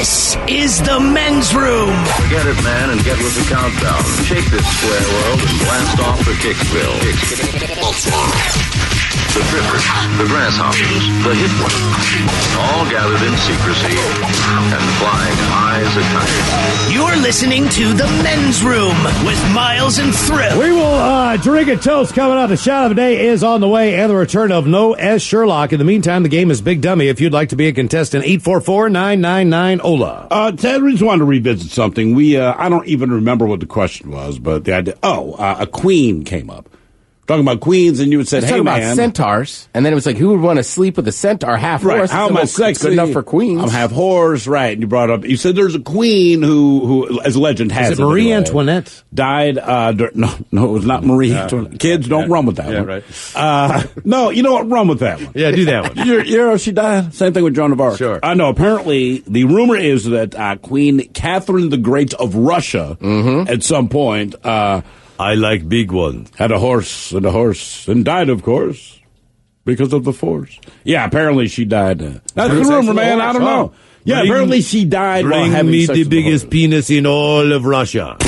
This is the men's room. Forget it, man, and get with the countdown. Shake this square world and blast off for Kicksville. The trippers, the grasshoppers, the hip ones, all gathered in secrecy and flying high as a kite. You're listening to the men's room with Miles and Thrill. We will drink a toast coming up. The shot of the day is on the way, and the return of No S. Sherlock. In the meantime, the game is Big Dummy. If you'd like to be a contestant, 844-999-OLA. Ted, we just wanted to revisit something. I don't even remember what the question was, but the idea, a queen came up. Talking about queens, and you said, "Hey, man, about centaurs," and then it was like, who would want to sleep with a centaur half right. horse? How am I sexy? Good enough for queens. I'm half horse, right? And you brought up, you said there's a queen who as legend has it, Marie Antoinette died. No, it was not Marie Antoinette. Kids, don't run with that one. Right. No, you know what? Run with that one. Yeah, do that one. You know, she died. Same thing with Joan of Arc. Sure. No, apparently the rumor is that Queen Catherine the Great of Russia, at some point, I like big ones. had a horse, and died, of course, because of the force. Yeah, apparently she died. That's the rumor, man. I don't know. Yeah, apparently she died while Bring having me sex the with biggest penis in all of Russia.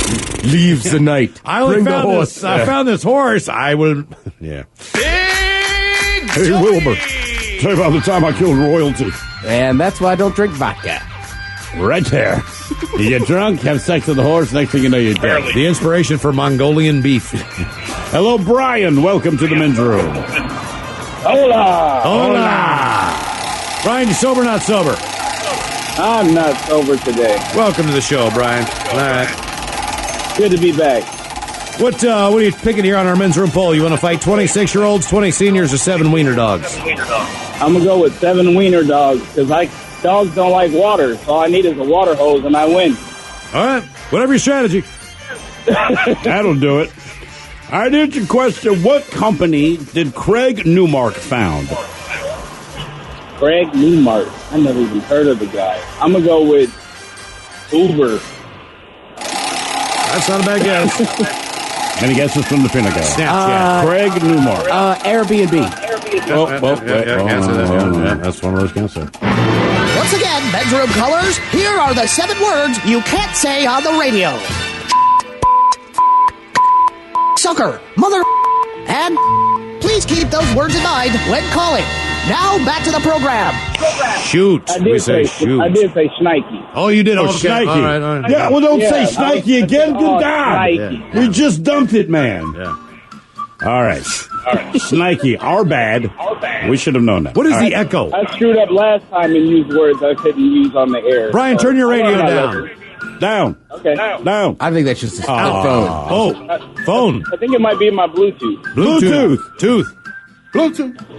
Leaves the night. I only Bring the found horse. this. I found this horse. I will. Yeah. Hey, Wilbur, tell you about the time I killed royalty. And that's why I don't drink vodka. Right there. You get drunk, have sex with the horse, next thing you know you're dead. The inspiration for Mongolian beef. Hello, Brian. Welcome to the men's room. Hola! Hola! Brian, you sober or not sober? I'm not sober today. Welcome to the show, Brian. All right. Good to be back. What are you picking here on our men's room poll? You want to fight 26-year-olds, 20 seniors, or 7 wiener dogs? I'm going to go with 7 wiener dogs because dogs don't like water. So all I need is a water hose and I win. All right. Whatever your strategy. That'll do it. All right, here's your question. What company did Craig Newmark found? Craig Newmark. I never even heard of the guy. I'm going to go with Uber. That's not a bad guess. Any guesses from the Pentagon? Snapchat. Craig Newmark. Airbnb. That's one of those can't say. Once again, bedroom colors, here are the 7 words you can't say on the radio. Sucker, mother, and please keep those words in mind when calling. Now, back to the program. Shoot. We say shoot. I did say Schneike. Oh, you did? Oh, okay. Schneike. All right. Yeah, well, don't say Yeah, Schneike again. Good God. Schneike. We just dumped it, man. Yeah. All right. Schneike, our bad. We should have known that. What is All the right. echo? I screwed up last time and used words I couldn't use on the air. Brian, turn your radio down. Down. Okay. Down. I think that's just a phone. Oh, phone. I think it might be my Bluetooth. Bluetooth. Tooth.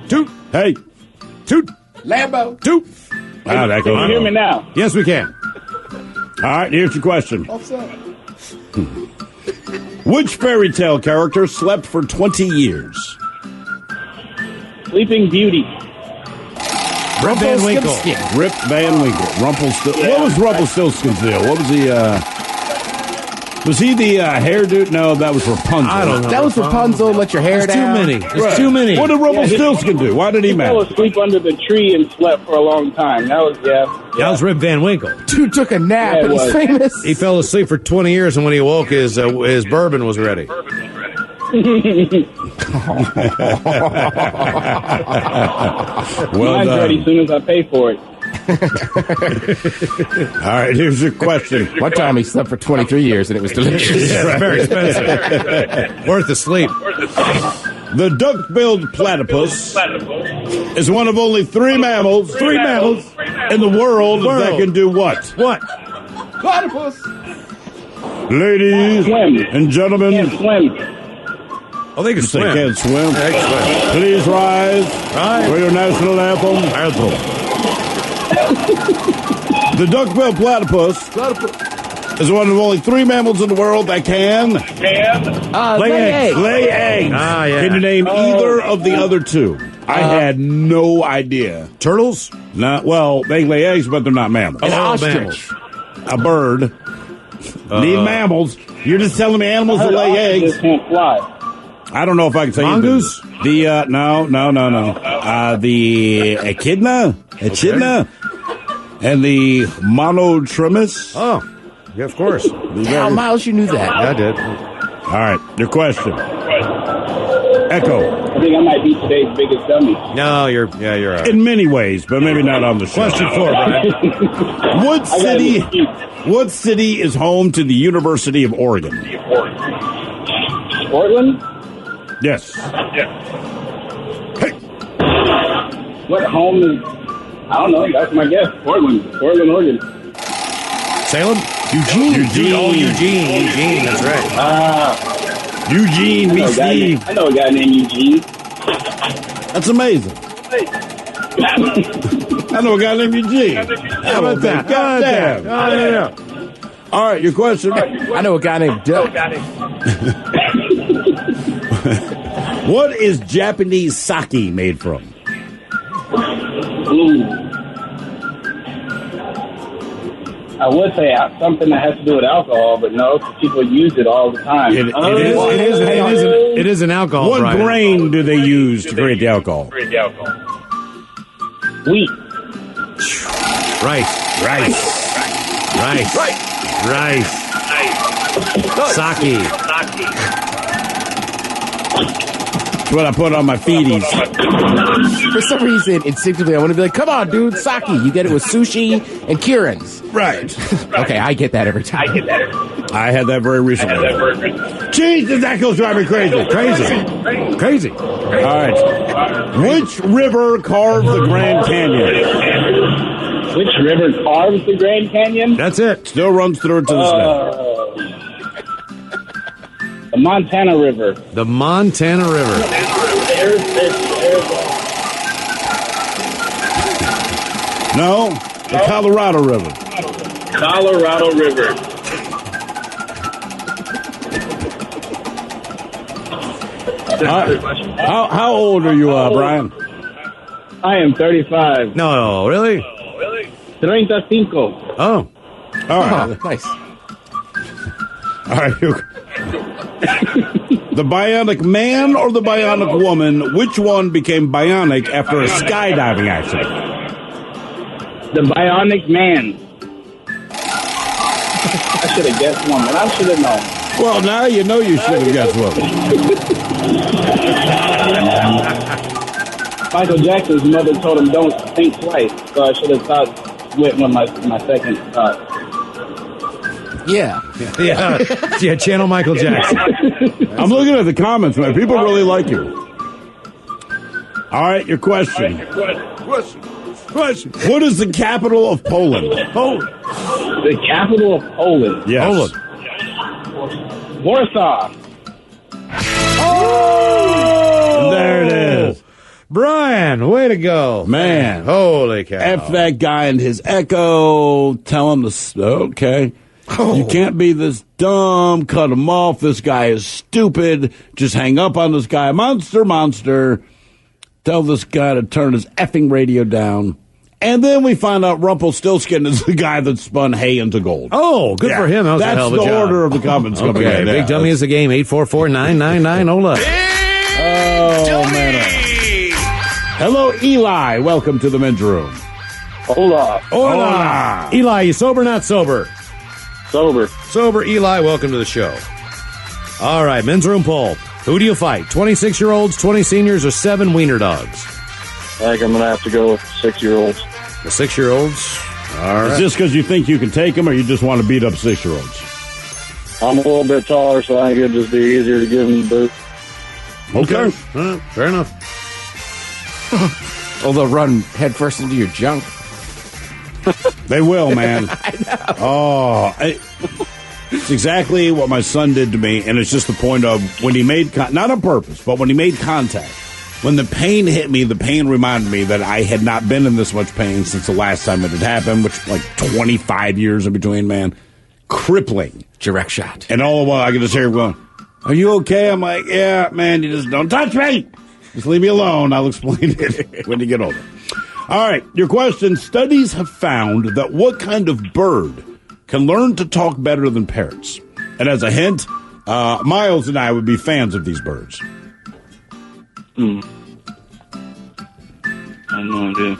Toot. Hey. Toot. Lambo. Toot. Ah, that goes Can you hear me now? Yes, we can. All right, here's your question. Which fairy tale character slept for 20 years? Sleeping Beauty. Rip Van Winkle. Rip Van Winkle. Rumpelstiltskin. What was Rumpelstiltskin's deal? What was he, was he the hairdo? No, that was Rapunzel. I don't know. That was Rapunzel. Let your hair There's too down. many. There's Right. too many. What did Rumpelstiltskin do? Why did he He fell matter? asleep under the tree and slept for a long time. That was, That was Rip Van Winkle. Dude took a nap Yeah, it and he's was. famous. He fell asleep for 20 years, and when he awoke, his bourbon was ready. Well Mine's ready as done. soon as I pay for it. All right, here's your question. One time he slept for 23 years and it was delicious. Yeah, very expensive. Worth the sleep. The duck-billed platypus is one of only 3 mammals in the world that can do what? What? Platypus. Ladies Swim. and gentlemen, Can't swim. Oh, they can they swim. can't swim. They can swim. Please rise for your national anthem. The duck-billed platypus is one of only 3 mammals in the world that can Lay eggs. lay eggs. Ah, yeah. Can you name either of the other 2? I had no idea. Turtles? Well, they lay eggs, but they're not mammals. An Oh, ostrich. A bird. Need mammals. You're just telling me animals that lay eggs. Just can't fly. I don't know if I can say Mongoose? The, no. The echidna? Echidna? And the monotremus. Oh, yeah, of course. Damn, Miles, you knew that. Yeah, I did. All right, your question. Echo. I think I might be today's biggest dummy. No, you're all right. In many ways, but maybe not on the show. Question 4, Brian. What city is home to the University of Oregon? Portland? Yes. Hey. What home is... I don't know. That's my guess. Portland, Oregon. Salem? Eugene. Oh, Eugene. That's right. Eugene, me Steve. I know a guy named Eugene. That's amazing. I know a guy named Eugene. How about that? Goddamn. Yeah. All right, your question. I know a guy named Doug. What is Japanese sake made from? Ooh. I would say something that has to do with alcohol, but no, 'cause people use it all the time. It is an alcohol, What Brian. grain do they use to create the alcohol? Wheat. Rice. Sake. That's what I put on my feeties. For some reason, instinctively, I want to be like, come on, dude, sake. You get it with sushi and Kieran's. Right. Okay, I get that every time. I had that very recently. Jesus, that goes driving me crazy. Crazy. All right. Which river carved the Grand Canyon? Which river carves the Grand Canyon? That's it. Still runs through it to this day. The Montana River. The Montana River. No, the Colorado River. Colorado River. How old are you, Brian? I am 35. No, really? 35. Oh. All right. Oh, nice. All right. The bionic man or the bionic woman, which one became bionic after a skydiving accident? The Bionic Man. I should have guessed one, but I should have known. Well, now you know you should have guessed one. Michael Jackson's mother told him don't think twice, so I should have went with my second thought. Yeah. Yeah, channel Michael Jackson. I'm looking at the comments, man. People really like you. All right, your question. Question. What is the capital of Poland? The capital of Poland. Yes. Poland. Warsaw. Oh! There it is. Brian, way to go. Man. Holy cow. F that guy and his echo. Tell him to... Okay. You can't be this dumb. Cut him off. This guy is stupid. Just hang up on this guy. Monster. Tell this guy to turn his effing radio down. And then we find out Rumpelstiltskin is the guy that spun hay into gold. Oh, good for him. That was a hell of a That's the job. order of the comments coming in. Big Dummy is the game. 844-999-OLA. Oh, man. Hello, Eli. Welcome to the men's room. Hola. Hola. Eli, you sober or not sober? Sober. Sober, Eli. Welcome to the show. All right, men's room poll. Who do you fight? 26-year-olds, 20 seniors, or 7 wiener dogs? I think I'm going to have to go with 6-year-olds. The 6-year-olds. All right. Is this because you think you can take them, or you just want to beat up 6-year-olds? I'm a little bit taller, so I think it'd just be easier to give them the boot. Okay. Fair enough. Oh, they'll run headfirst into your junk. They will, man. I know. Oh, it's exactly what my son did to me, and it's just the point of when he made, not on purpose, but when he made contact, when the pain hit me, the pain reminded me that I had not been in this much pain since the last time it had happened, which like 25 years in between, man. Crippling. Direct shot. And all the while, I could just hear him going, "Are you okay?" I'm like, "Yeah, man, you just don't touch me. Just leave me alone. I'll explain it when you get older." All right, your question. Studies have found that what kind of bird can learn to talk better than parrots? And as a hint, Miles and I would be fans of these birds. I have no idea.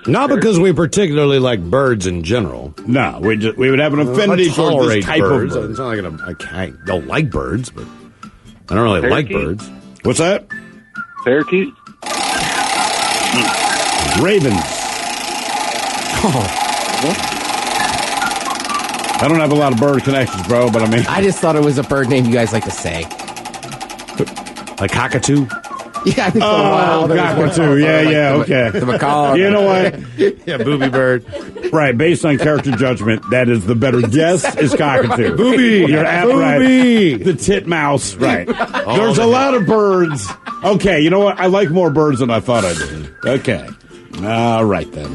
Not because we particularly like birds in general. No, we would have an affinity I for tolerate this type birds. of bird. It's not like I don't like birds, but I don't really like birds. What's that? Parakeet? Ravens. I don't have a lot of bird connections, bro, but I mean... I just thought it was a bird name you guys like to say. Like cockatoo? Yeah, I think for a while. there was one cockatoo. called, Yeah, like okay. The macaw. You know what? Yeah, booby bird. Right, based on character judgment, that is the better guess is cockatoo. Booby. You're at Booby. right. The titmouse, right. There's a lot of birds. Okay, you know what? I like more birds than I thought I did. Okay. All right, then.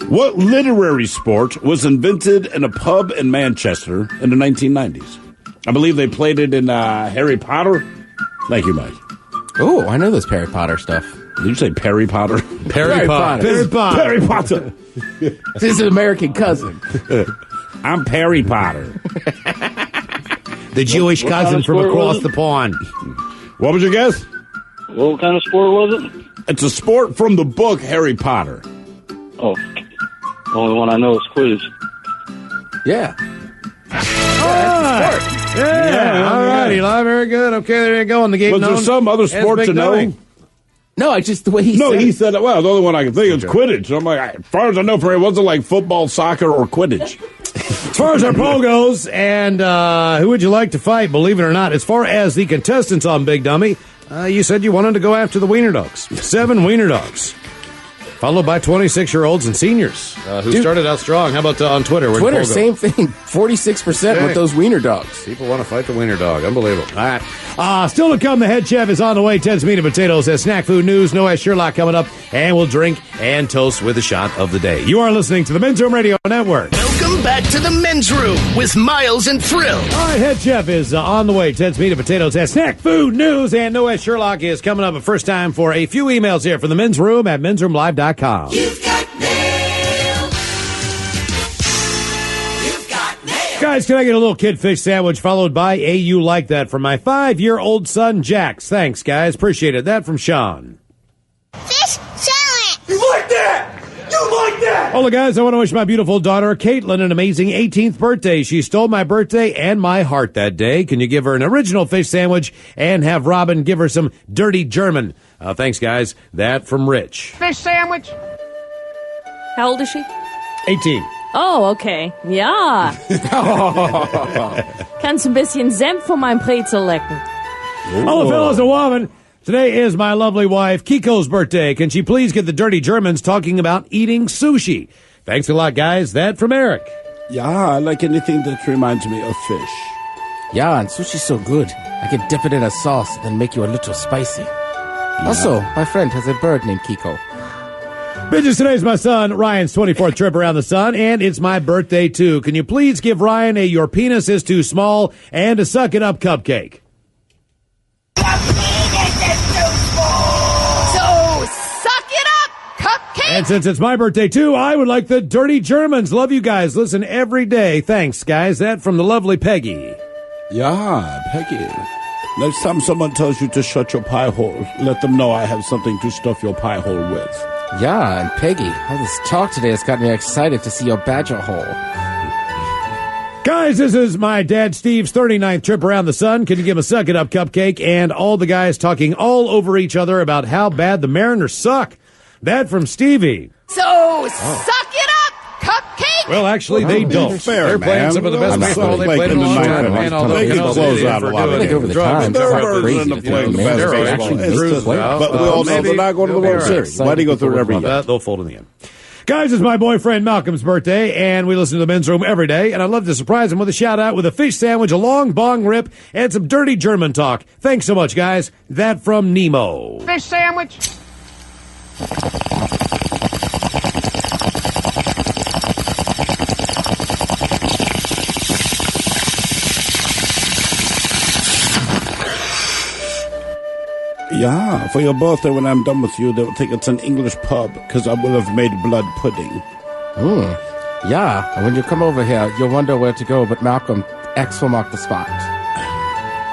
What literary sport was invented in a pub in Manchester in the 1990s? I believe they played it in Harry Potter. Thank you, Mike. Oh, I know this Harry Potter stuff. Did you say Perry Potter? Perry Potter. Perry Potter. Perry Potter. This is an American cousin. I'm Perry Potter. The Jewish cousin from across the pond. What was your guess? What kind of sport was it? It's a sport from the book Harry Potter. Oh, the only one I know is Quidditch. Yeah. Yeah. All right, Eli. Very good. Okay, there you go. And the game Was there known some other as sport Big to know? Dummy. No, I just the way he No, said he it. said, well, the only one I can think of is Quidditch. And I'm like, as far as I know, for him, it wasn't like football, soccer, or Quidditch. As far as our poll goes, and who would you like to fight, believe it or not, as far as the contestants on Big Dummy, you said you wanted to go after the Wiener Dogs. 7 Wiener Dogs. Followed by 26-year-olds and seniors who started out strong. How about on Twitter? Where'd Twitter, the poll same thing. 46% with those wiener dogs. People want to fight the Wiener Dog. Unbelievable. All right. Still to come, the head chef is on the way. Ted's Meat and Potatoes has snack food news. Noah Sherlock coming up. And we'll drink and toast with a shot of the day. You are listening to the Men's Room Radio Network. Welcome back to the Men's Room with Miles and Thrill. All right, head chef is on the way. Ted's Meat and Potatoes has snack food news. And Noah Sherlock is coming up. But first time for a few emails here from the Men's Room at mensroomlive.com. Guys, can I get a little kid fish sandwich followed by a you like that from my 5-year-old son, Jax? Thanks, guys. Appreciate it. That from Sean. Fish sandwich. You like that? You like that? Hola, guys. I want to wish my beautiful daughter, Caitlin, an amazing 18th birthday. She stole my birthday and my heart that day. Can you give her an original fish sandwich and have Robin give her some dirty German? Thanks, guys. That from Rich. Fish sandwich. How old is she? 18. Oh, okay. Ja. Kannst ein bisschen Senf von meinem Brezel lecken. Hello, fellas and women. Today is my lovely wife, Kiko's birthday. Can she please get the dirty Germans talking about eating sushi? Thanks a lot, guys. That from Eric. Yeah, I like anything that reminds me of fish. Yeah, and sushi's so good. I can dip it in a sauce and then make you a little spicy. Also, my friend has a bird named Kiko. Bitches, today's my son, Ryan's 24th trip around the sun, and it's my birthday, too. Can you please give Ryan a your penis is too small and a suck it up cupcake? So suck it up, cupcake. And since it's my birthday, too, I would like the dirty Germans. Love you guys. Listen every day. Thanks, guys. That from the lovely Peggy. Yeah, Peggy. Next time someone tells you to shut your pie hole, let them know I have something to stuff your pie hole with. Yeah, and Peggy, all this talk today has got me excited to see your badger hole. Guys, this is my dad Steve's 39th trip around the sun. Can you give a suck it up cupcake? And all the guys talking all over each other about how bad the Mariners suck. That from Stevie. So suck it up, cupcake. Well, actually, they don't. Fair, They're playing man. some of the best I'm not baseball they like played in a in the long night. time. Man, although, They you can know, close they out a for lot of doing games. it Over the drugs. time. There It's are not versions crazy of to playing think the the best Mariners baseball. actually It's made just- the playoffs. but we all know maybe they're not going to the they'll be World all right. Series. Why do you go through it every year? They'll fold in the end. Guys, it's my boyfriend Malcolm's birthday, and we listen to the Men's Room every day, and I'd love to surprise him with a shout-out with a fish sandwich, a long bong rip, and some dirty German talk. Thanks so much, guys. That from Nemo. Fish sandwich. Yeah, for your birthday when I'm done with you, they'll think it's an English pub because I will have made blood pudding. Yeah, and when you come over here, you'll wonder where to go, but Malcolm, X will mark the spot.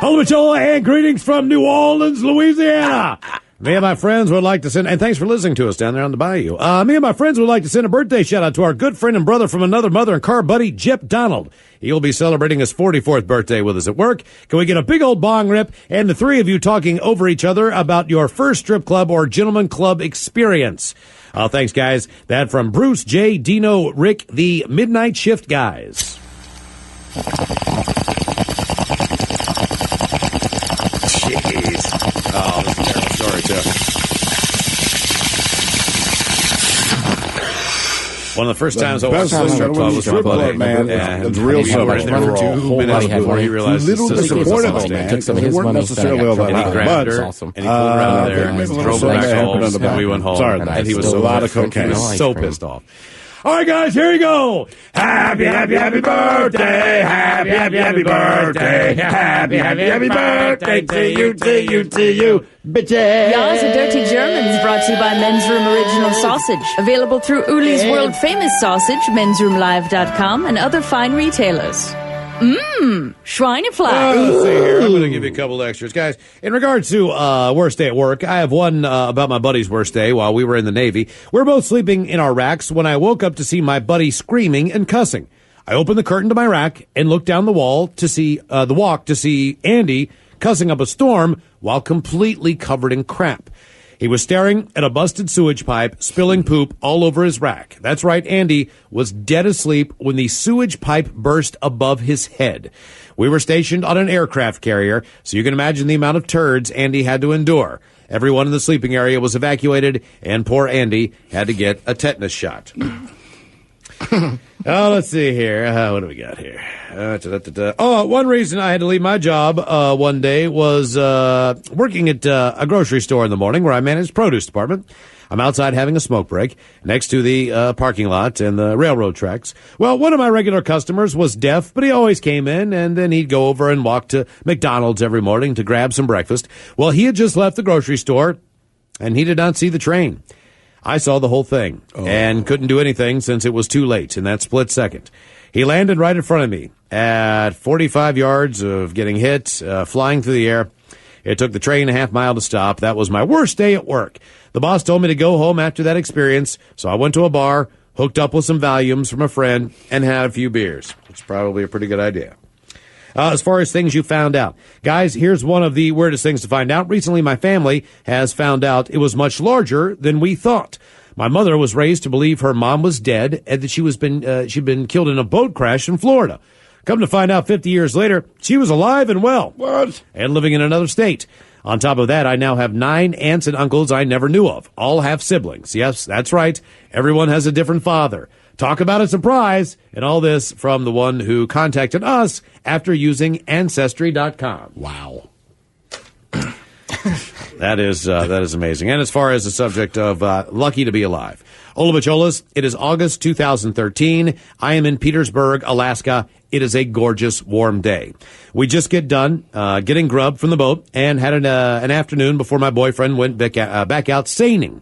Hello, Machola, and greetings from New Orleans, Louisiana. Me and my friends would like to send, and thanks for listening to us down there on the bayou. Me and my friends would like to send a birthday shout out to our good friend and brother from another mother and car buddy, Jip Donald. He'll be celebrating his 44th birthday with us at work. Can we get a big old bong rip and the three of you talking over each other about your first strip club or gentleman club experience? Thanks, guys. That from Bruce, Jay, Dino, Rick, the Midnight Shift guys. Jeez. Oh, this is a terrible story, too. One of the first times I watched the strip club was my buddy. Man. Yeah, It's real he so was much right there for for 2 minutes before he realized little his sister was on disappointed, stage. man. Took some of They his weren't money, necessarily so I all got And he that grabbed hot, her, but awesome. and he pulled her out of there, maybe and a little drove her back something home, happened on the and we back. went home, Sorry, and he was still so a lot of pissed. cocaine. He was Ice so cream. pissed off. All right, guys, here you go. Happy, happy, happy birthday. Happy, happy, happy birthday. Happy, happy, happy birthday to you, to you, to you, bitches. Yaws a Dirty Germans brought to you by Men's Room Original Sausage. Available through Uli's World Famous Sausage, mensroomlive.com, and other fine retailers. Schweinefleisch. Let's see here. I'm going to give you a couple extras. Guys, in regards to worst day at work, I have one about my buddy's worst day while we were in the Navy. We're both sleeping in our racks when I woke up to see my buddy screaming and cussing. I opened the curtain to my rack and looked down the walk to see Andy cussing up a storm while completely covered in crap. He was staring at a busted sewage pipe, spilling poop all over his rack. That's right, Andy was dead asleep when the sewage pipe burst above his head. We were stationed on an aircraft carrier, so you can imagine the amount of turds Andy had to endure. Everyone in the sleeping area was evacuated, and poor Andy had to get a tetanus shot. Oh, let's see here. What do we got here? Oh, one reason I had to leave my job one day was working at a grocery store in the morning where I managed produce department. I'm outside having a smoke break next to the parking lot and the railroad tracks. Well, one of my regular customers was deaf, but he always came in, and then he'd go over and walk to McDonald's every morning to grab some breakfast. Well, he had just left the grocery store, and he did not see the train. I saw the whole thing and couldn't do anything since it was too late in that split second. He landed right in front of me at 45 yards of getting hit, flying through the air. It took the train a half mile to stop. That was my worst day at work. The boss told me to go home after that experience, so I went to a bar, hooked up with some Valiums from a friend, and had a few beers. It's probably a pretty good idea. As far as things you found out. Guys, here's one of the weirdest things to find out. Recently, my family has found out it was much larger than we thought. My mother was raised to believe her mom was dead and that she'd been killed in a boat crash in Florida. Come to find out 50 years later, she was alive and well. What? And living in another state. On top of that, I now have 9 aunts and uncles I never knew of. All have siblings. Yes, that's right. Everyone has a different father. Talk about a surprise, and all this from the one who contacted us after using Ancestry.com. Wow. That is amazing. And as far as the subject of lucky to be alive, Olabacholas, it is August 2013. I am in Petersburg, Alaska. It is a gorgeous, warm day. We just get done getting grub from the boat and had an afternoon before my boyfriend went back out seining.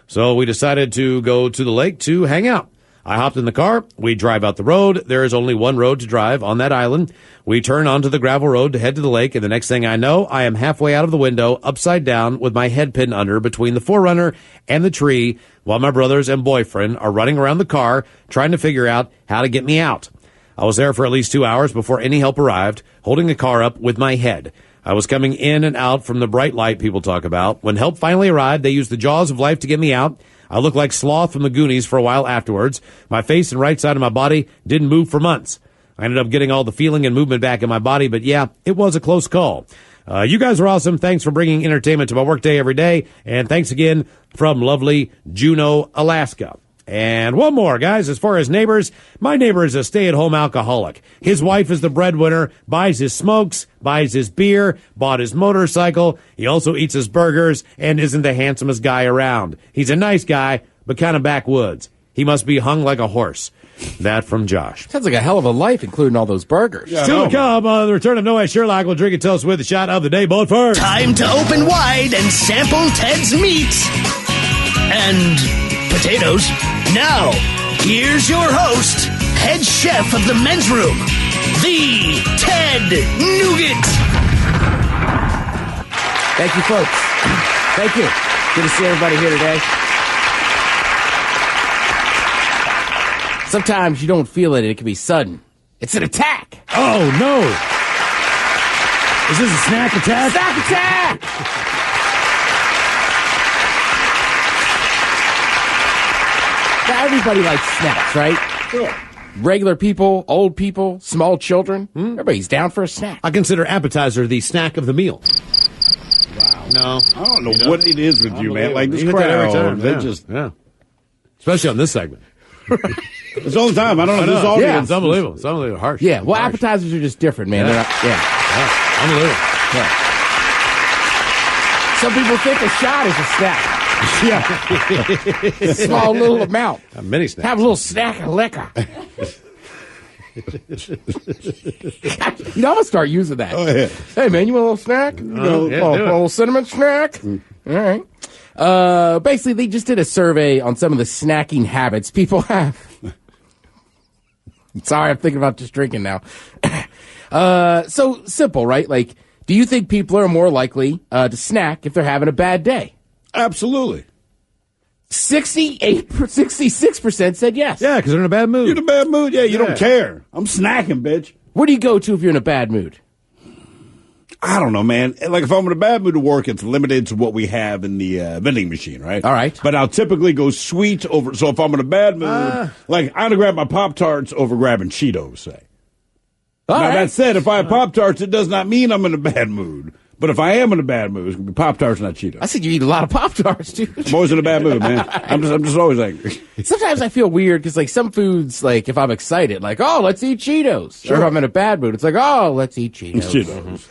So we decided to go to the lake to hang out. I hopped in the car. We drive out the road. There is only one road to drive on that island. We turn onto the gravel road to head to the lake, and the next thing I know, I am halfway out of the window, upside down, with my head pinned under between the Forerunner and the tree, while my brothers and boyfriend are running around the car trying to figure out how to get me out. I was there for at least 2 hours before any help arrived, holding the car up with my head. I was coming in and out from the bright light people talk about. When help finally arrived, they used the jaws of life to get me out. I looked like Sloth from the Goonies for a while afterwards. My face and right side of my body didn't move for months. I ended up getting all the feeling and movement back in my body, but yeah, it was a close call. You guys are awesome. Thanks for bringing entertainment to my workday every day. And thanks again from lovely Juneau, Alaska. And one more, guys, as far as neighbors, my neighbor is a stay-at-home alcoholic. His wife is the breadwinner, buys his smokes, buys his beer, bought his motorcycle. He also eats his burgers and isn't the handsomest guy around. He's a nice guy, but kind of backwoods. He must be hung like a horse. That from Josh. Sounds like a hell of a life, including all those burgers. Still to come on the return of Noah Sherlock. We'll drink and toast with a shot of the day, but first. Time to open wide and sample Ted's meat and potatoes. Now, here's your host, head chef of the men's room, the Ted Nugent. Thank you, folks. Thank you. Good to see everybody here today. Sometimes you don't feel it, and it can be sudden. It's an attack. Oh, no. Is this a snack attack? Snack attack! Now, everybody likes snacks, right? Sure. Regular people, old people, small children. Everybody's down for a snack. I consider appetizer the snack of the meal. Wow. No. I don't know what it is with you, man. Like this You hit that every crowd, time. they Yeah. just... Yeah. Especially on this segment. It's all the time. I don't know if this Yeah, audience... it's unbelievable. It's unbelievable. Harsh. Yeah, well, Harsh. appetizers are just different, man. Yeah. They're not, yeah. Unbelievable. Some people think a shot is a snack. Yeah. Small little amount. A mini snack. Have a little snack of liquor. I'm going to start using that. Oh, yeah. Hey, man, you want a little snack? yeah, a do it. little cinnamon snack? All right. Basically, they just did a survey on some of the snacking habits people have. Sorry, I'm thinking about just drinking now. So simple, right? Like, do you think people are more likely to snack if they're having a bad day? Absolutely. 66% said yes. Yeah, because they're in a bad mood. You're in a bad mood? Yeah, you Yeah. don't care. I'm snacking, bitch. Where do you go to if you're in a bad mood? I don't know, man. Like, if I'm in a bad mood to work, it's limited to what we have in the vending machine, right? All right. But I'll typically go sweet over. So if I'm in a bad mood, like, I'm going to grab my Pop-Tarts over grabbing Cheetos, say. All Now, right. that said, if I have Pop-Tarts, it does not mean I'm in a bad mood. But if I am in a bad mood, it's going to be Pop-Tarts, not Cheetos. I said you eat a lot of Pop-Tarts, dude. I'm always in a bad mood, man. I'm just always angry. Sometimes I feel weird because, like, some foods, like, if I'm excited, like, oh, let's eat Cheetos. Sure. Or if I'm in a bad mood, it's like, oh, let's eat Cheetos.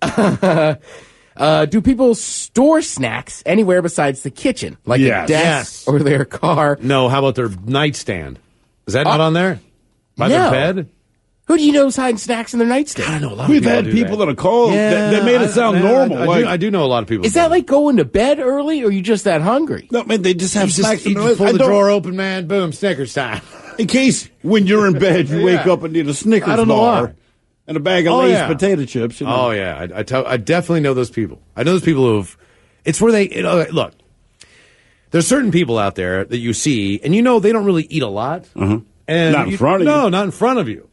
Cheetos. Do people store snacks anywhere besides the kitchen? Like a Yes. desk Yes. or their car? No, how about their nightstand? Is that not on there? By no. their bed? Who do you know is hiding snacks in their nightstand? I know a lot We've of had people people that have called that made it sound normal. I do know a lot of people. Is that like going to bed early, or are you just that hungry? No, man, they just have snacks. you in just their- pull I the don't- drawer open, man. Boom, Snickers time. In case when you're in bed, you wake Yeah. up and need a Snickers I don't know bar why. and a bag of Oh, Lay's yeah. potato chips. You know? Oh yeah, I definitely know those people. I know those people who've. It's where they look. There's certain people out there that you see, and you know they don't really eat a lot. And Not in front of you. No, not in front of you.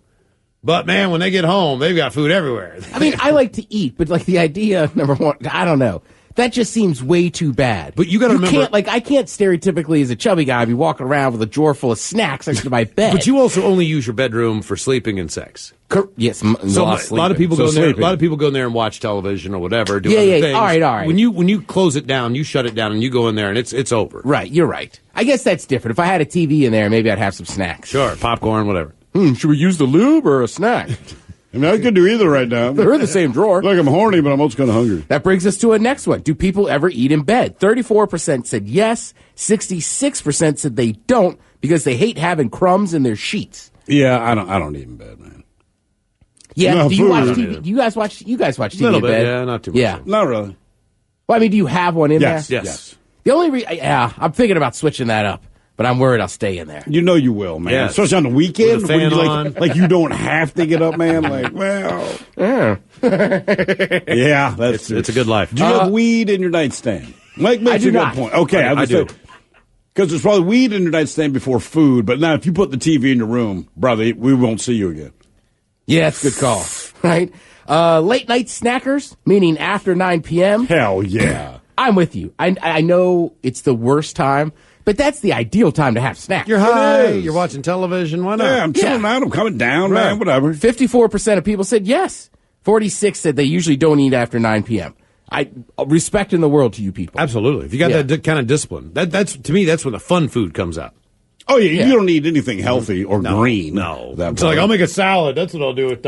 But man, when they get home, they've got food everywhere. I mean, I like to eat, but like the idea, number one, I don't know. That just seems way too bad. But you gotta remember- can't, like, I can't stereotypically as a chubby guy be walking around with a drawer full of snacks next to my bed. But you also only use your bedroom for sleeping and sex. Yes, So a lot of people So go in there. sleeping. A lot of people go in there and watch television or whatever. Do Yeah, other yeah. things. All right. When you close it down, you shut it down, and you go in there, and it's over. Right, you're right. I guess that's different. If I had a TV in there, maybe I'd have some snacks. Sure, popcorn, whatever. Should we use the lube or a snack? I mean, I could do either right now. They're in the same drawer. Like, I'm horny, but I'm also kind of hungry. That brings us to a next one. Do people ever eat in bed? 34% said yes. 66% said they don't because they hate having crumbs in their sheets. Yeah, I don't eat in bed, man. Yeah, No, do you food. watch I don't TV? either. Do you guys watch TV Little in bit, bed? yeah, not too much. Yeah. Not really. Well, I mean, do you have one in Yes, there? Yes. The only yeah, I'm thinking about switching that up, but I'm worried I'll stay in there. You know you will, man. Yes. Especially on the weekend With the when fan you on. like you don't have to get up, man. Like, well, yeah, that's It's a good life. Do you have weed in your nightstand? Mike makes I do a good not. point. Okay, I do. Because there's probably weed in your nightstand before food, but now if you put the TV in your room, brother, we won't see you again. Yeah, it's a good call, right? Late night snackers, meaning after 9 p.m. Hell yeah. I'm with you. I know it's the worst time, but that's the ideal time to have snacks. You're high. is. You're watching television. Why not? Yeah, I'm chilling out. I'm coming down, Right. man. Whatever. 54% of people said yes. 46 said they usually don't eat after 9 p.m. I respect in the world to you people. Absolutely. If you got Yeah. that kind of discipline, that's to me, that's when the fun food comes out. Oh yeah, you don't need anything healthy or green. No, That it's like I'll make a salad. That's what I'll do with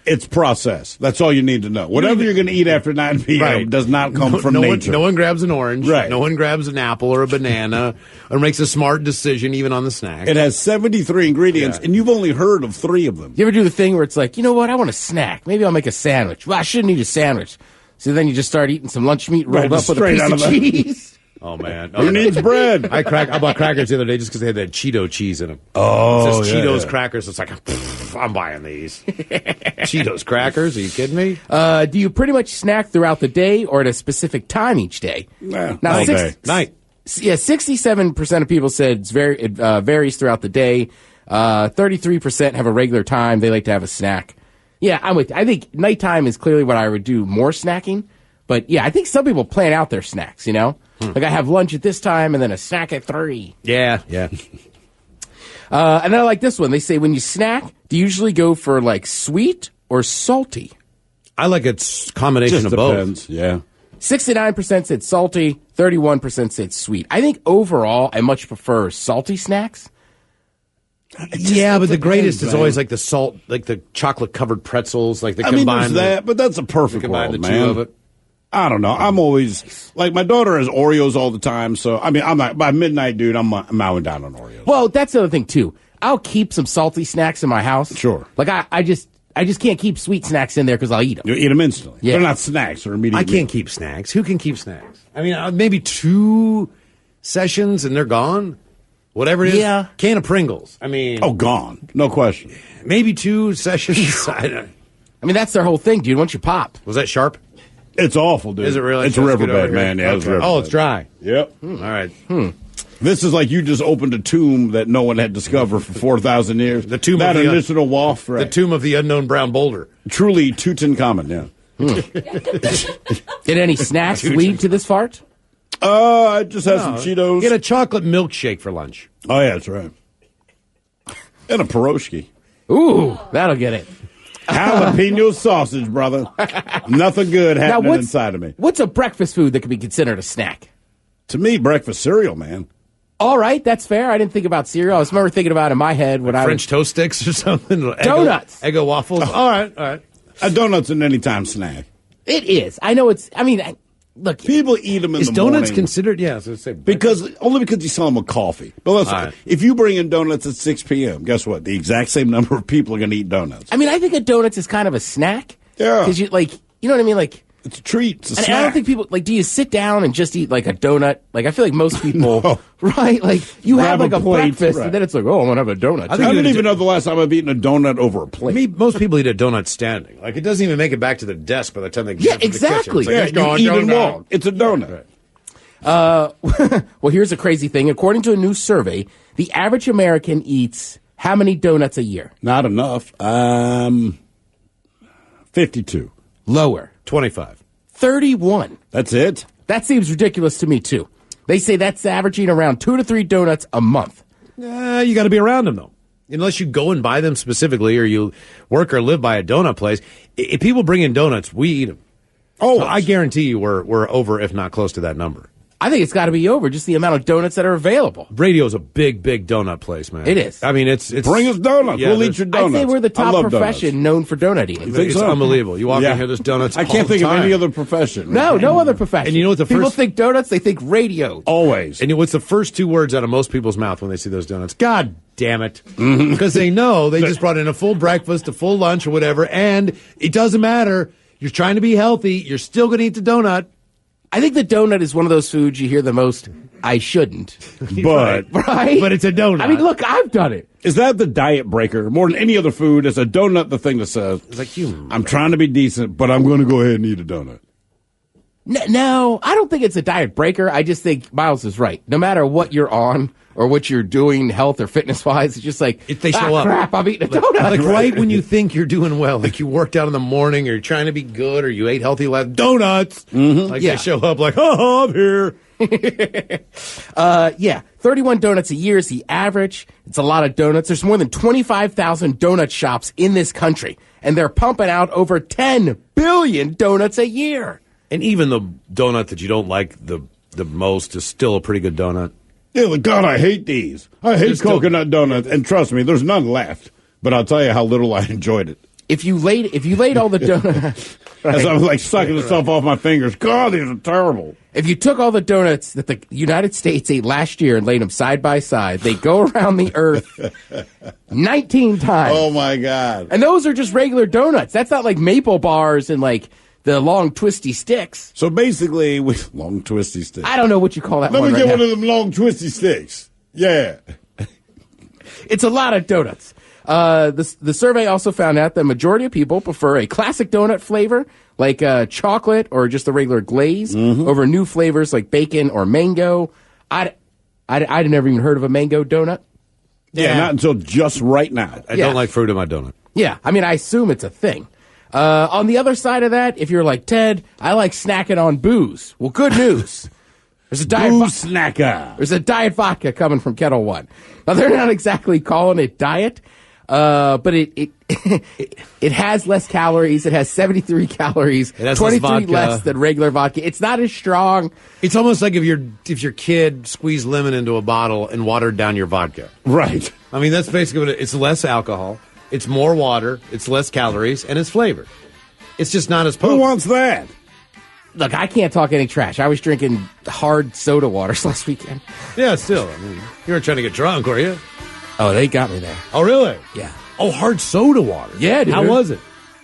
it's processed. That's all you need to know. Whatever you're going to eat after 9 p.m. Right. does not come from no nature. One, no one grabs an orange. Right. No one grabs an apple or a banana or makes a smart decision even on the snack. It has 73 ingredients, Yeah. and you've only heard of 3 of them. You ever do the thing where it's like, you know what, I want a snack. Maybe I'll make a sandwich. Well, I shouldn't eat a sandwich. So then you just start eating some lunch meat rolled Right, up just with a straight piece out of of the- cheese. Oh man, Who needs bread? I bought crackers the other day just because they had that Cheeto cheese in them. Oh, it says yeah, Cheetos yeah. crackers. It's like I'm buying these. Cheetos crackers? Are you kidding me? Do you pretty much snack throughout the day or at a specific time each day? Nah, Now, all day. Night. Yeah, 67% of people said it varies throughout the day. 33% have a regular time. They like to have a snack. Yeah, I'm with you. I think nighttime is clearly what I would do more snacking. But yeah, I think some people plan out their snacks, you know? Like I have lunch at this time and then a snack at 3. Yeah. And then I like this one. They say when you snack, do you usually go for like sweet or salty? I like a combination Just of both. depends. Yeah. 69% said salty, 31% said sweet. I think overall, I much prefer salty snacks. Yeah, but the greatest is man. always like the salt, like the chocolate covered pretzels, like the I mean, combine there's that, but that's a perfect combine world, the man. two of it. I don't know. I'm always like my daughter has Oreos all the time, so I mean, I'm not by midnight, dude. I'm mowing down on Oreos. Well, that's the other thing too. I'll keep some salty snacks in my house. Sure. Like I just can't keep sweet snacks in there because I'll eat them. You eat them instantly. Yeah. They're not snacks or immediate. I can't keep snacks. Who can keep snacks? I mean, maybe 2 sessions and they're gone. Whatever it is. Yeah. Can of Pringles. I mean, Oh, gone. No question. maybe 2 sessions. I mean, that's their whole thing, dude. Once you pop. Was that sharp? It's awful, dude. Is it really? It's a Let's get over riverbed, here. man. Yeah, it's a Okay. riverbed. Oh, it's dry. Yep. All right. This is like you just opened a tomb that no one had discovered for 4,000 years. The tomb that of the initial waft, The right? tomb of the unknown brown boulder. Truly Tutankhamun, yeah. Did any snacks lead to this fart? I just had some Cheetos. Get a chocolate milkshake for lunch. Oh, yeah, that's right. And a pierogi. Ooh, that'll get it. Jalapeno sausage, brother. Nothing good happening inside of me. What's a breakfast food that could be considered a snack? To me, breakfast cereal, man. All right, that's fair. I didn't think about cereal. I was remember thinking about it in my head when French toast sticks or something. Donuts. Eggo waffles. All right. A donut's an anytime snack. It is. I know it's. I mean, look. People eat them in Is the donuts morning. considered? Yeah, so say Only because you sell them with coffee. But listen, All right. if you bring in donuts at 6 p.m., guess what? The exact same number of people are going to eat donuts. I mean, I think a donuts is kind of a snack. Yeah. Because you know what I mean? Like, It's a treat. It's a and snack. I don't think people do you sit down and just eat like a donut? Like, I feel like most people, No. right? Like, you Grab have like a a plate, breakfast, right. and then it's like, oh, I'm gonna have a donut. I don't even know the last time I've eaten a donut over a plate. Most people eat a donut standing. Like, it doesn't even make it back to the desk by the time they get Yeah, to the exactly. kitchen. It's like, Yeah, "Let's you go, eat and donut." walk. It's a donut. Well, here's a crazy thing. According to a new survey, the average American eats how many donuts a year? Not enough. 52. Lower. 25. 31. That's it? That seems ridiculous to me, too. They say that's averaging around 2 to 3 donuts a month. You got to be around them, though. Unless you go and buy them specifically or you work or live by a donut place. If people bring in donuts, we eat them. Oh, So I guarantee you we're over, if not close to that number. I think it's got to be over, just the amount of donuts that are available. Radio's a big donut place, man. It is. I mean, it's bring us donuts. Yeah, We'll there's- eat your donuts. I'd say we're the I top love profession donuts. known for donut eating. think It's so? unbelievable. You walk in here, there's donuts. I all can't the think of time. any other profession. No other profession. And you know what the People first- think donuts, they think radio. Always. And what's the first 2 words out of most people's mouth when they see those donuts? God damn it. Mm-hmm. Because they know they just brought in a full breakfast, a full lunch, or whatever, and it doesn't matter. You're trying to be healthy. You're still going to eat the donut. I think the donut is one of those foods you hear the most, I shouldn't. But Right? But it's a donut. I mean, look, I've done it. is that the diet breaker? More than any other food, is a donut the thing that says, It's like you. I'm trying to be decent, but I'm going to go ahead and eat a donut? No, I don't think it's a diet breaker. I just think Miles is right. No matter what you're on or what you're doing, health or fitness wise, it's just like, If they show up. crap, I'm eating a donut. Like right when you think you're doing well, like you worked out in the morning or you're trying to be good or you ate healthy last donuts. Like Yeah. they show up like, oh, I'm here. Yeah, 31 donuts a year is the average. It's a lot of donuts. There's more than 25,000 donut shops in this country, and they're pumping out over 10 billion donuts a year. And even the donut that you don't like the most is still a pretty good donut. Yeah, God, I hate these. I hate There's still- coconut donuts, and trust me, there's none left. But I'll tell you how little I enjoyed it. If you laid all the donuts, As I was like sucking the stuff off my fingers. God, these are terrible. if you took all the donuts that the United States ate last year and laid them side by side, they go around the earth 19 times. Oh my God. And those are just regular donuts. That's not like maple bars and like the long twisty sticks. So basically, with long twisty sticks. I don't know what you call that Let one me right get now. one of them long twisty sticks. Yeah. It's a lot of donuts. The survey also found out that the majority of people prefer a classic donut flavor, like chocolate or just a regular glaze, over new flavors like bacon or mango. I'd never even heard of a mango donut. Yeah, not until just right now. I don't like fruit in my donut. Yeah, I mean, I assume it's a thing. On the other side of that, if you're like Ted, I like snacking on booze. Well, good news. There's a diet snacker. There's a diet vodka coming from Kettle One. Now they're not exactly calling it diet, but it has less calories. It has 73 calories, it has 23 less than regular vodka. It's not as strong. It's almost like if your kid squeezed lemon into a bottle and watered down your vodka. Right. I mean, that's basically what it's less alcohol, it's more water, it's less calories, and it's flavored. It's just not as potent. Who wants that? Look, I can't talk any trash. I was drinking hard soda waters last weekend. Yeah, still. I mean, you weren't trying to get drunk, were you? Oh, they got me there. Oh, really? Yeah. Oh, hard soda water. Yeah, dude. How was it?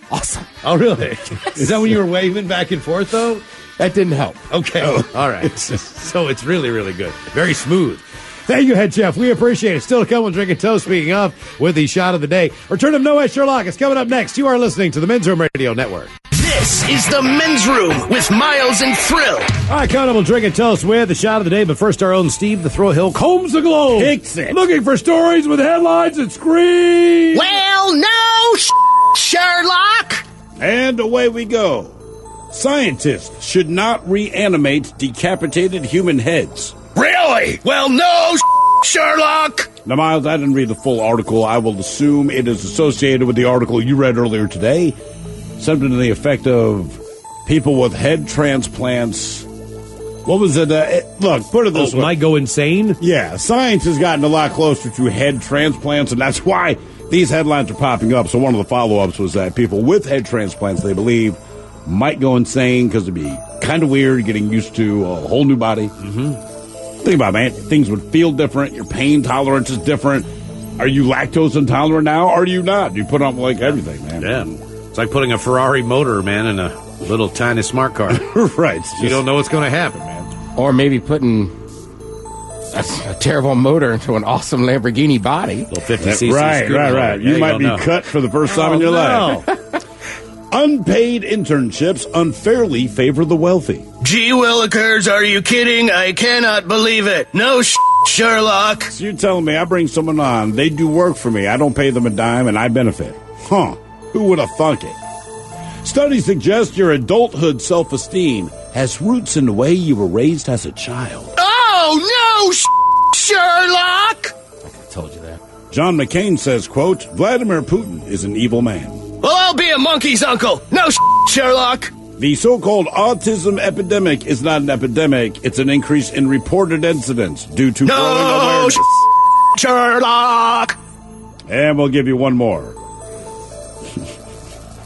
Awesome. Oh, really? Is that when you were waving back and forth, though? That didn't help. Okay. All right. So it's really, really good. Very smooth. Thank you, Head Chef. We appreciate it. Still to come with Drinking Toast, speaking of, with the shot of the day. Return of Noah Sherlock is coming up next. You are listening to the Men's Room Radio Network. This is the Men's Room with Miles and Thrill. All right, coming up, we'll Drink and Toast with the shot of the day. But first, our own Steve, the Thrill Hill, combs the globe. Kicks it. Looking for stories with headlines that scream. Well, no, Sherlock. And away we go. Scientists should not reanimate decapitated human heads. Really? Well, no, Sherlock. Now, Miles, I didn't read the full article. I will assume it is associated with the article you read earlier today. Something to the effect of people with head transplants. What was it? Look, put it this way. Might go insane? Yeah, science has gotten a lot closer to head transplants, and that's why these headlines are popping up. So one of the follow-ups was that people with head transplants, they believe, might go insane because it'd be kind of weird getting used to a whole new body. Think about it, man. Things would feel different. Your pain tolerance is different. Are you lactose intolerant now, or are you not? You put on, like, everything, man. Yeah. It's like putting a Ferrari motor, man, in a little tiny smart car. Right. You don't know what's going to happen, man. Or maybe putting a terrible motor into an awesome Lamborghini body. Little 50cc. Right. You might be cut for the first time in your life. Unpaid internships unfairly favor the wealthy. Gee willikers, are you kidding? I cannot believe it. No, Sherlock. So you're telling me I bring someone on, they do work for me, I don't pay them a dime, and I benefit. Huh. Who would have thunk it? Studies suggest your adulthood self-esteem has roots in the way you were raised as a child. Oh, no, Sherlock! I told you that. John McCain says, quote, Vladimir Putin is an evil man. Well, I'll be a monkey's uncle. No, Sherlock. The so-called autism epidemic is not an epidemic. It's an increase in reported incidents due to growing awareness. Sherlock. And we'll give you one more.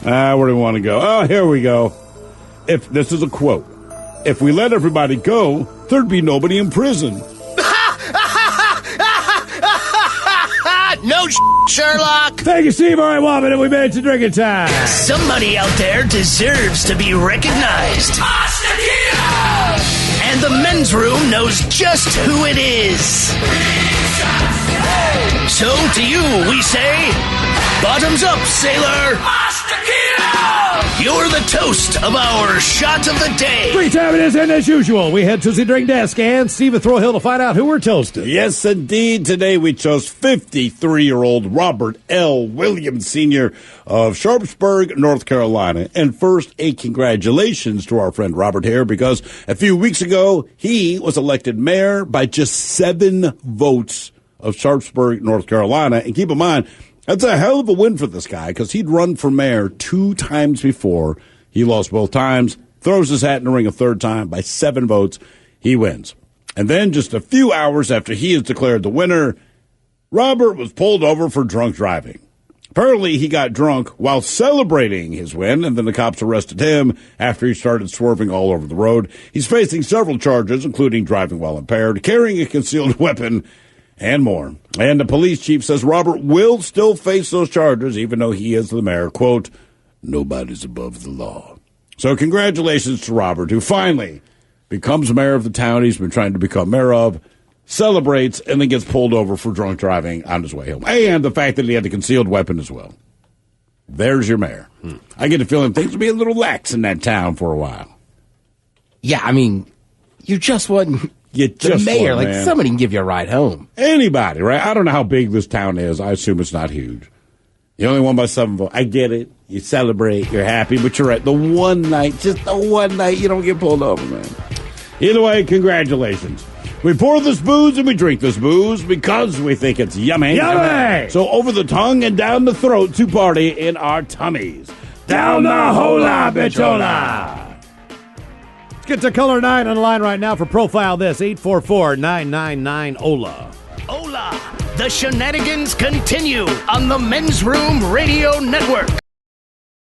Where do we want to go? Oh, here we go. If this is a quote. If we let everybody go, there'd be nobody in prison. No, Sherlock. Thank you, Steve. All right, Wobbin, and we made it to drinking time. Somebody out there deserves to be recognized. And the Men's Room knows just who it is. So to you, we say, bottoms up, sailor. You're the toast of our shot of the day. Free time it is, and as usual, we head to the drink desk and Steve at Thrill Hill to find out who we're toasting. Yes, indeed. Today we chose 53-year-old Robert L. Williams, Sr. of Sharpsburg, North Carolina. And first, a congratulations to our friend Robert here, because a few weeks ago, he was elected mayor by just 7 votes of Sharpsburg, North Carolina. And keep in mind, that's a hell of a win for this guy, because he'd run for mayor 2 times before. He lost both times, throws his hat in the ring a third time. By 7 votes, he wins. And then just a few hours after he is declared the winner, Robert was pulled over for drunk driving. Apparently, he got drunk while celebrating his win, and then the cops arrested him after he started swerving all over the road. He's facing several charges, including driving while impaired, carrying a concealed weapon, and more. And the police chief says Robert will still face those charges, even though he is the mayor. Quote, nobody's above the law. So congratulations to Robert, who finally becomes mayor of the town he's been trying to become mayor of celebrates, and then gets pulled over for drunk driving on his way home. And the fact that he had a concealed weapon as well. There's your mayor. I get the feeling things will be a little lax in that town for a while. Yeah, I mean, you just wasn't the mayor. Like, somebody can give you a ride home. Anybody, right? I don't know how big this town is. I assume it's not huge. You only won by 7 votes. I get it. You celebrate. You're happy. But you're right. The one night, just the one night, you don't get pulled over, man. Either way, congratulations. We pour this booze and we drink this booze because we think it's yummy. Yummy! So over the tongue and down the throat to party in our tummies. Down the hola, bichola! Let's get to Color 9 on the line right now for Profile This, 844-999-OLA. Hola! The shenanigans continue on the Men's Room Radio Network.